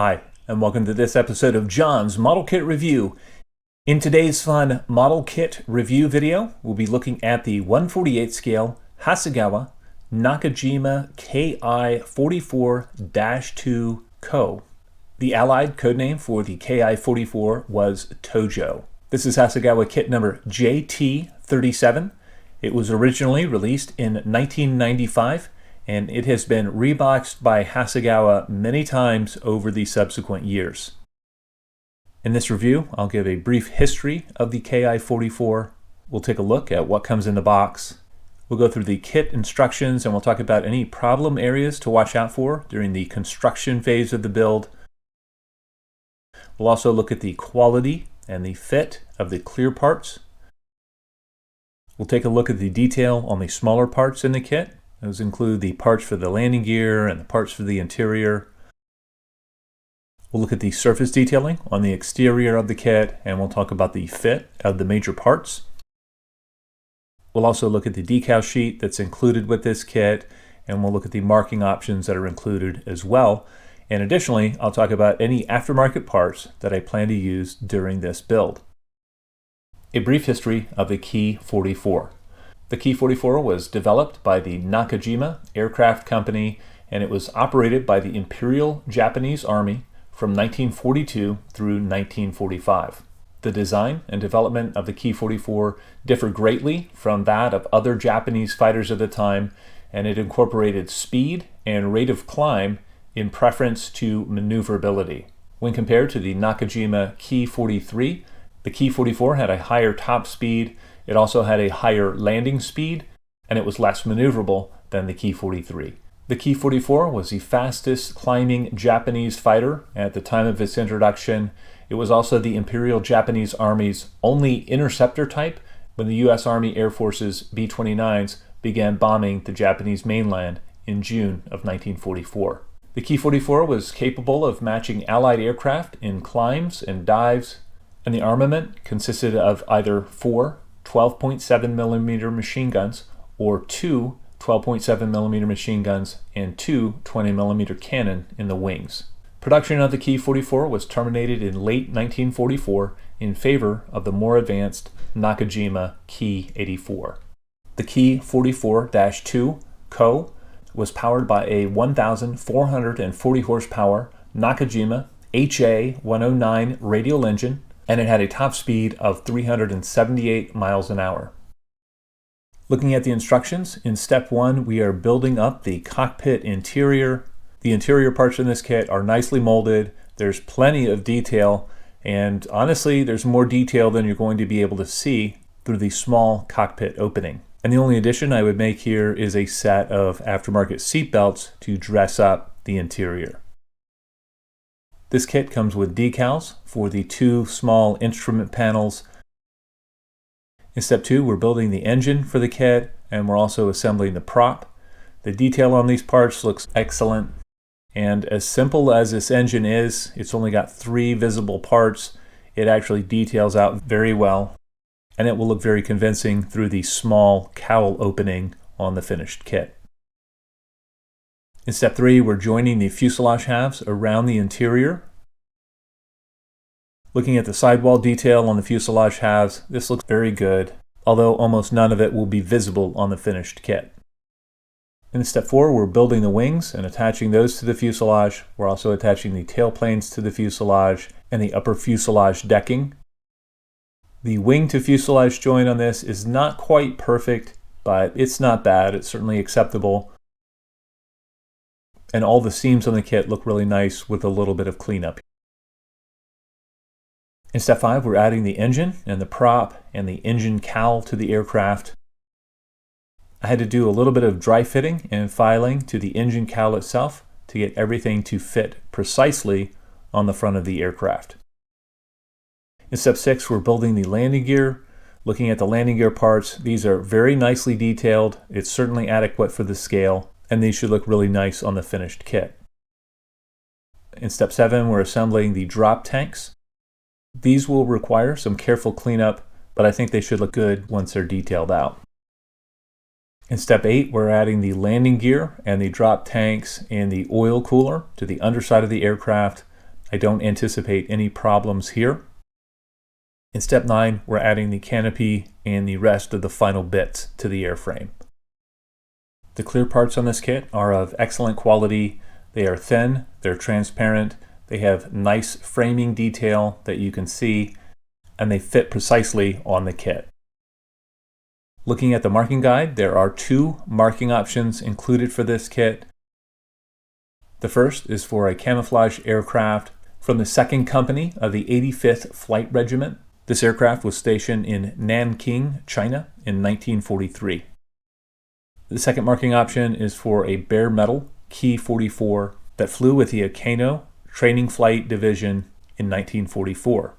Hi, and welcome to this episode of John's Model Kit Review. In today's fun model kit review video, we'll be looking at the 1/48 scale Hasegawa Nakajima Ki44-2 Ko. The allied codename for the Ki44 was Tojo. This is Hasegawa kit number JT37. It was originally released in 1995, and it has been reboxed by Hasegawa many times over the subsequent years. In this review, I'll give a brief history of the Ki44. We'll take a look at what comes in the box. We'll go through the kit instructions, and we'll talk about any problem areas to watch out for during the construction phase of the build. We'll also look at the quality and the fit of the clear parts. We'll take a look at the detail on the smaller parts in the kit. Those include the parts for the landing gear and the parts for the interior. We'll look at the surface detailing on the exterior of the kit, and we'll talk about the fit of the major parts. We'll also look at the decal sheet that's included with this kit, and we'll look at the marking options that are included as well. And additionally, I'll talk about any aftermarket parts that I plan to use during this build. A brief history of the Ki44. The Ki44 was developed by the Nakajima Aircraft Company, and it was operated by the Imperial Japanese Army from 1942 through 1945. The design and development of the Ki44 differed greatly from that of other Japanese fighters of the time, and it incorporated speed and rate of climb in preference to maneuverability. When compared to the Nakajima Ki43, the Ki44 had a higher top speed. It also had a higher landing speed, and it was less maneuverable than the Ki43. The Ki44 was the fastest climbing Japanese fighter at the time of its introduction. It was also the Imperial Japanese Army's only interceptor type when the U.S. Army Air Force's B-29s began bombing the Japanese mainland in June of 1944. The Ki44 was capable of matching Allied aircraft in climbs and dives, and the armament consisted of either 4 12.7mm machine guns or 2 12.7mm machine guns and 2 20mm cannon in the wings. Production of the Ki44 was terminated in late 1944 in favor of the more advanced Nakajima Ki-44. The Ki44-2 Ko was powered by a 1,440 horsepower Nakajima HA-109 radial engine, and it had a top speed of 378 miles an hour. Looking at the instructions, in step 1 we are building up the cockpit interior. The interior parts in this kit are nicely molded. There's plenty of detail, and honestly there's more detail than you're going to be able to see through the small cockpit opening. And the only addition I would make here is a set of aftermarket seat belts to dress up the interior. This kit comes with decals for the 2 small instrument panels. In step 2, we're building the engine for the kit, and we're also assembling the prop. The detail on these parts looks excellent, and as simple as this engine is, it's only got 3 visible parts. It actually details out very well, and it will look very convincing through the small cowl opening on the finished kit. In step 3, we're joining the fuselage halves around the interior. Looking at the sidewall detail on the fuselage halves, this looks very good, although almost none of it will be visible on the finished kit. In step 4, we're building the wings and attaching those to the fuselage. We're also attaching the tail planes to the fuselage and the upper fuselage decking. The wing to fuselage joint on this is not quite perfect, but it's not bad. It's certainly acceptable. And all the seams on the kit look really nice with a little bit of cleanup. In step 5, we're adding the engine and the prop and the engine cowl to the aircraft. I had to do a little bit of dry fitting and filing to the engine cowl itself to get everything to fit precisely on the front of the aircraft. In step 6, we're building the landing gear. Looking at the landing gear parts, these are very nicely detailed. It's certainly adequate for the scale, and these should look really nice on the finished kit. In step 7, we're assembling the drop tanks. These will require some careful cleanup, but I think they should look good once they're detailed out. In step 8, we're adding the landing gear and the drop tanks and the oil cooler to the underside of the aircraft. I don't anticipate any problems here. In step 9, we're adding the canopy and the rest of the final bits to the airframe. The clear parts on this kit are of excellent quality. They are thin, they're transparent, they have nice framing detail that you can see, and they fit precisely on the kit. Looking at the marking guide, there are 2 marking options included for this kit. The first is for a camouflage aircraft from the 2nd Company of the 85th Flight Regiment. This aircraft was stationed in Nanking, China in 1943. The second marking option is for a bare metal Ki-44 that flew with the Akano Training Flight Division in 1944.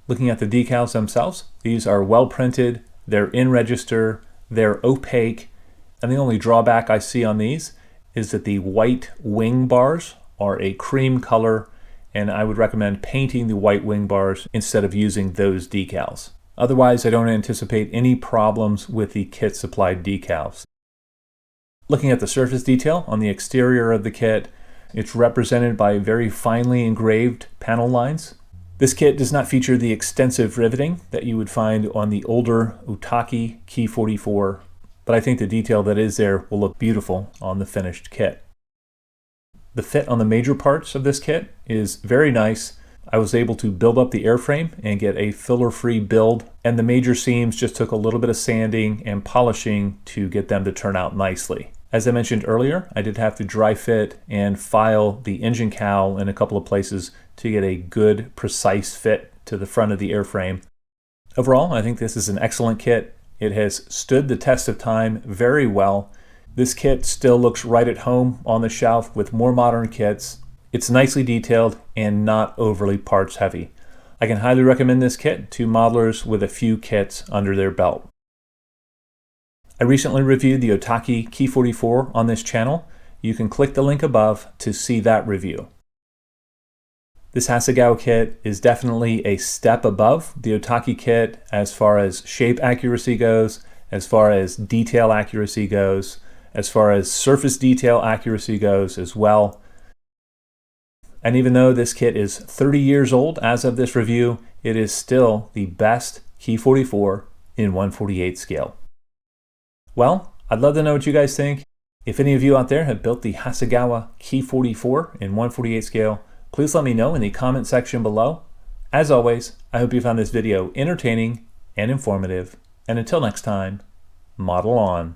Looking at the decals themselves, these are well printed, they're in register, they're opaque, and the only drawback I see on these is that the white wing bars are a cream color, and I would recommend painting the white wing bars instead of using those decals. Otherwise, I don't anticipate any problems with the kit supplied decals. Looking at the surface detail on the exterior of the kit, it's represented by very finely engraved panel lines. This kit does not feature the extensive riveting that you would find on the older Otaki Ki44, but I think the detail that is there will look beautiful on the finished kit. The fit on the major parts of this kit is very nice. I was able to build up the airframe and get a filler-free build, and the major seams just took a little bit of sanding and polishing to get them to turn out nicely. As I mentioned earlier, I did have to dry fit and file the engine cowl in a couple of places to get a good, precise fit to the front of the airframe. Overall, I think this is an excellent kit. It has stood the test of time very well. This kit still looks right at home on the shelf with more modern kits. It's nicely detailed and not overly parts heavy. I can highly recommend this kit to modelers with a few kits under their belt. I recently reviewed the Otaki Ki44 on this channel. You can click the link above to see that review. This Hasegawa kit is definitely a step above the Otaki kit as far as shape accuracy goes, as far as detail accuracy goes, as far as surface detail accuracy goes as well. And even though this kit is 30 years old as of this review, it is still the best Ki44 in 1/48 scale. Well, I'd love to know what you guys think. If any of you out there have built the Hasegawa Ki44 in 1/48 scale, please let me know in the comment section below. As always, I hope you found this video entertaining and informative. And until next time, model on.